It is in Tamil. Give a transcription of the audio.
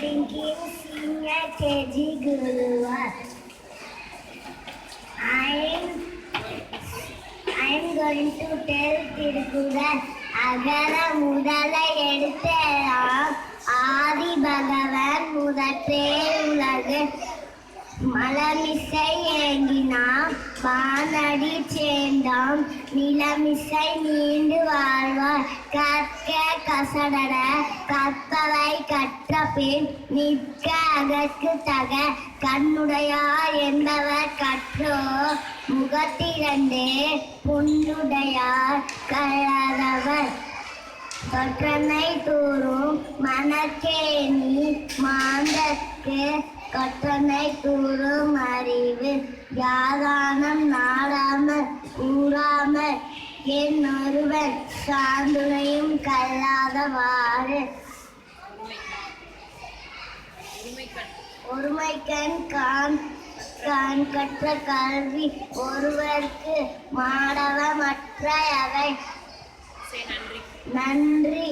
thinking senior KG Guru. I'm going to tell Tirukural. அகர முதல எடுத்தெல்லாம் ஆதி பகவன் முதற்றே உலகு மலமிசை ஏங்கினாம் வானடி சேர்ந்தாம் நிலமிசை நீண்டு வாழ்வார் கற்க கசடர கற்பவை கற்ற பின் நிற்க அதற்கு தக கண்ணுடையார் என்பவர் கற்றோ முகத்திரண்டே புண்ணுடையார் கழறவர் தொற்றனை தூரும் மனக்கேணி மாந்தற்கு கற்றனை கூறும் அறிவு யாதானம் நாடாமல் கூறாமல் என் ஒருவன் சாந்துணையும் கல்லாதவாறு ஒருமைக்கண் கான் கற்ற கல்வி ஒருவருக்கு மாடவ மற்ற அவை நன்றி.